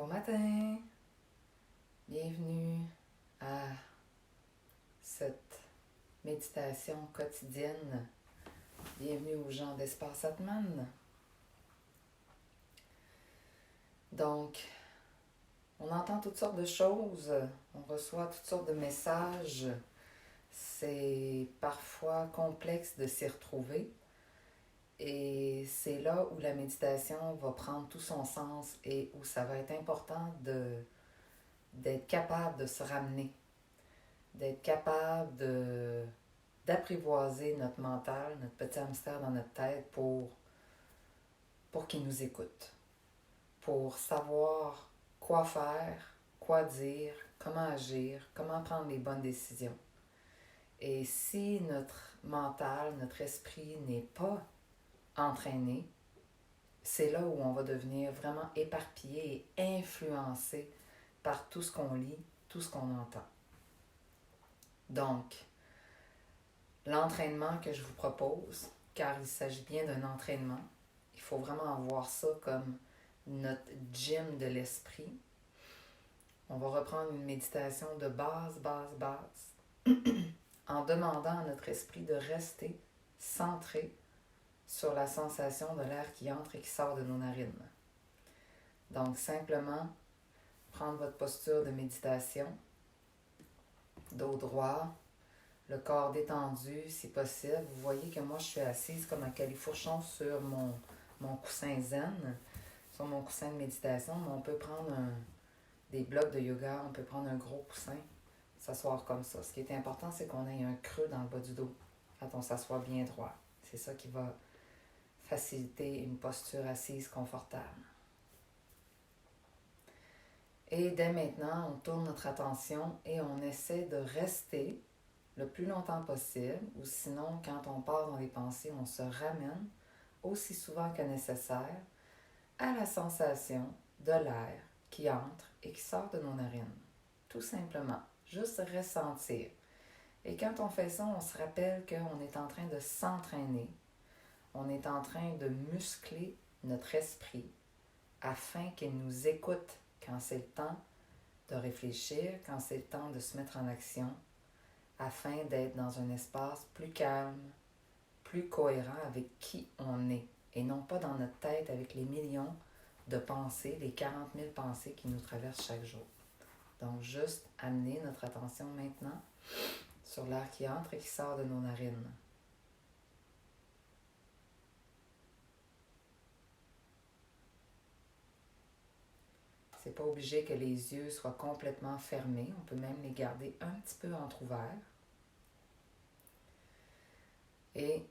Bon matin, bienvenue à cette méditation quotidienne. Bienvenue aux gens d'Espace Atman. Donc, on entend toutes sortes de choses, on reçoit toutes sortes de messages. C'est parfois complexe de s'y retrouver. Et c'est là où la méditation va prendre tout son sens et où ça va être important d'être capable de se ramener, d'être capable d'apprivoiser notre mental, notre petit hamster dans notre tête pour qu'il nous écoute, pour savoir quoi faire, quoi dire, comment agir, comment prendre les bonnes décisions. Et si notre mental, notre esprit n'est pas entraîné, c'est là où on va devenir vraiment éparpillé et influencé par tout ce qu'on lit, tout ce qu'on entend. Donc, l'entraînement que je vous propose, car il s'agit bien d'un entraînement, il faut vraiment voir ça comme notre gym de l'esprit. On va reprendre une méditation de base, en demandant à notre esprit de rester centré sur la sensation de l'air qui entre et qui sort de nos narines. Donc, simplement, prendre votre posture de méditation, dos droit, le corps détendu si possible. Vous voyez que moi je suis assise comme un califourchon sur mon coussin zen, sur mon coussin de méditation, mais on peut prendre des blocs de yoga, on peut prendre un gros coussin, s'asseoir comme ça. Ce qui est important, c'est qu'on ait un creux dans le bas du dos quand on s'assoit bien droit. C'est ça qui va faciliter une posture assise confortable. Et dès maintenant, on tourne notre attention et on essaie de rester le plus longtemps possible, ou sinon, quand on part dans les pensées, on se ramène aussi souvent que nécessaire à la sensation de l'air qui entre et qui sort de nos narines. Tout simplement, juste ressentir. Et quand on fait ça, on se rappelle qu'on est en train de s'entraîner, on est en train de muscler notre esprit afin qu'il nous écoute quand c'est le temps de réfléchir, quand c'est le temps de se mettre en action, afin d'être dans un espace plus calme, plus cohérent avec qui on est, et non pas dans notre tête avec les millions de pensées, les 40 000 pensées qui nous traversent chaque jour. Donc, juste amener notre attention maintenant sur l'air qui entre et qui sort de nos narines. C'est pas obligé que les yeux soient complètement fermés, on peut même les garder un petit peu entrouverts. Et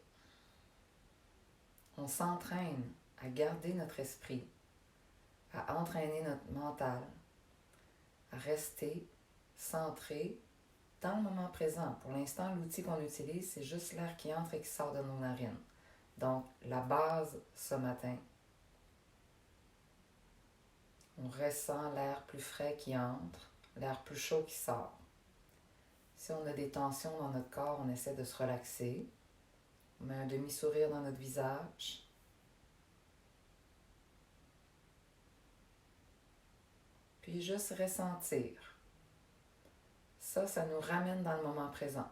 on s'entraîne à garder notre esprit, à entraîner notre mental, à rester centré dans le moment présent. Pour l'instant, l'outil qu'on utilise, c'est juste l'air qui entre et qui sort de nos narines. Donc, la base ce matin, on ressent l'air plus frais qui entre, l'air plus chaud qui sort. Si on a des tensions dans notre corps, on essaie de se relaxer. On met un demi-sourire dans notre visage. Puis juste ressentir. Ça nous ramène dans le moment présent.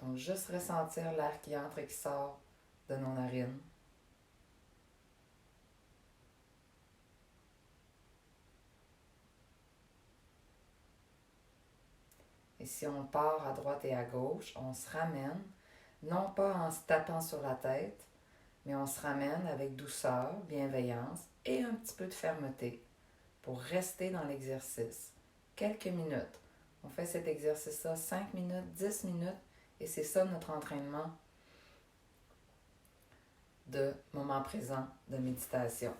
Donc, juste ressentir l'air qui entre et qui sort de nos narines. Et si on part à droite et à gauche, on se ramène, non pas en se tapant sur la tête, mais on se ramène avec douceur, bienveillance et un petit peu de fermeté pour rester dans l'exercice. Quelques minutes. On fait cet exercice-là 5 minutes, 10 minutes, et c'est ça notre entraînement de moment présent, de méditation.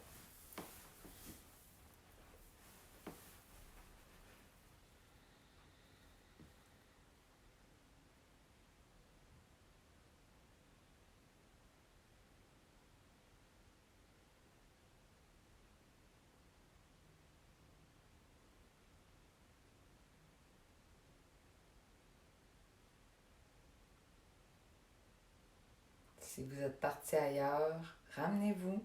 Si vous êtes parti ailleurs, ramenez-vous.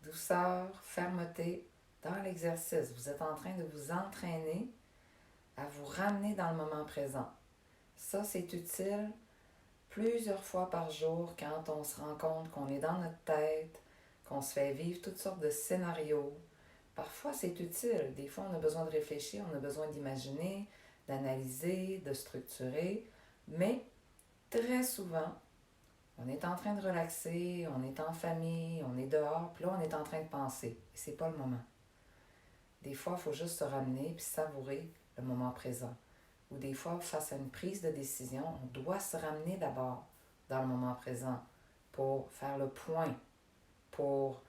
Douceur, fermeté, dans l'exercice. Vous êtes en train de vous entraîner à vous ramener dans le moment présent. Ça, c'est utile plusieurs fois par jour quand on se rend compte qu'on est dans notre tête, qu'on se fait vivre toutes sortes de scénarios. Parfois, c'est utile. Des fois, on a besoin de réfléchir, on a besoin d'imaginer, d'analyser, de structurer. Mais très souvent, on est en train de relaxer, on est en famille, on est dehors, puis là, on est en train de penser. Et c'est pas le moment. Des fois, il faut juste se ramener puis savourer le moment présent. Ou des fois, face à une prise de décision, on doit se ramener d'abord dans le moment présent pour faire le point, pour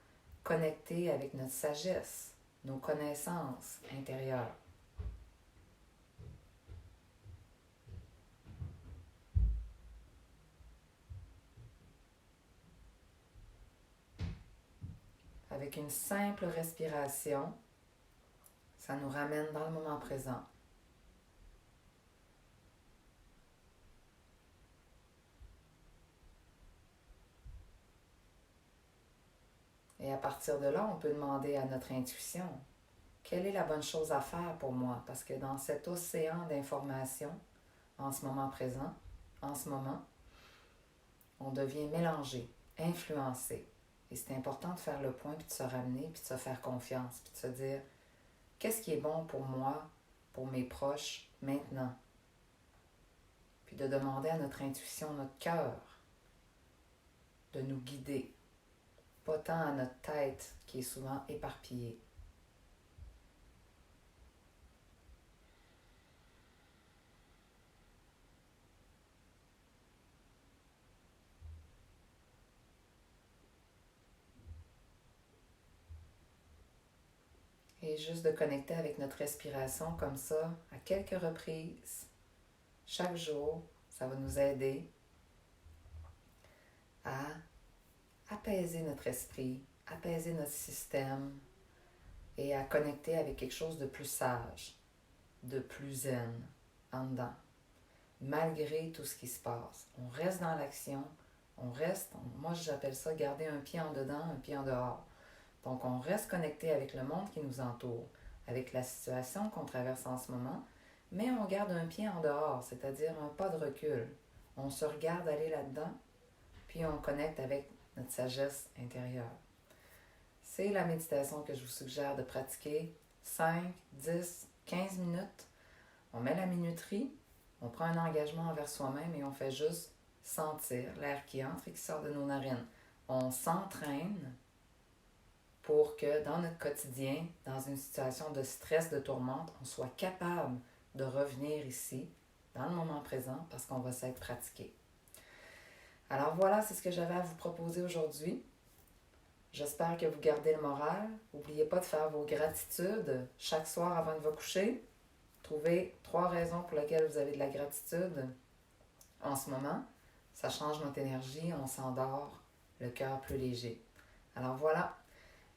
connecter avec notre sagesse, nos connaissances intérieures. Avec une simple respiration, ça nous ramène dans le moment présent. Et à partir de là, on peut demander à notre intuition, quelle est la bonne chose à faire pour moi? Parce que dans cet océan d'informations, en ce moment présent, en ce moment, on devient mélangé, influencé. Et c'est important de faire le point, puis de se ramener, puis de se faire confiance, puis de se dire, qu'est-ce qui est bon pour moi, pour mes proches, maintenant? Puis de demander à notre intuition, notre cœur, de nous guider. Pas tant à notre tête qui est souvent éparpillée. Et juste de connecter avec notre respiration comme ça, à quelques reprises, chaque jour, ça va nous aider à apaiser notre esprit, apaiser notre système et à connecter avec quelque chose de plus sage, de plus zen en dedans, malgré tout ce qui se passe. On reste dans l'action, moi j'appelle ça garder un pied en dedans, un pied en dehors. Donc on reste connecté avec le monde qui nous entoure, avec la situation qu'on traverse en ce moment, mais on garde un pied en dehors, c'est-à-dire un pas de recul. On se regarde aller là-dedans, puis on connecte avec notre sagesse intérieure. C'est la méditation que je vous suggère de pratiquer 5, 10, 15 minutes. On met la minuterie, on prend un engagement envers soi-même et on fait juste sentir l'air qui entre et qui sort de nos narines. On s'entraîne pour que dans notre quotidien, dans une situation de stress, de tourmente, on soit capable de revenir ici, dans le moment présent, parce qu'on va s'être pratiqué. Alors voilà, c'est ce que j'avais à vous proposer aujourd'hui. J'espère que vous gardez le moral. N'oubliez pas de faire vos gratitudes chaque soir avant de vous coucher. Trouvez 3 raisons pour lesquelles vous avez de la gratitude en ce moment. Ça change notre énergie, on s'endort, le cœur plus léger. Alors voilà,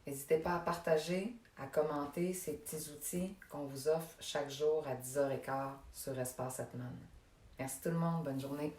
n'hésitez pas à partager, à commenter ces petits outils qu'on vous offre chaque jour à 10h15 sur Espace Atman. Merci tout le monde, bonne journée.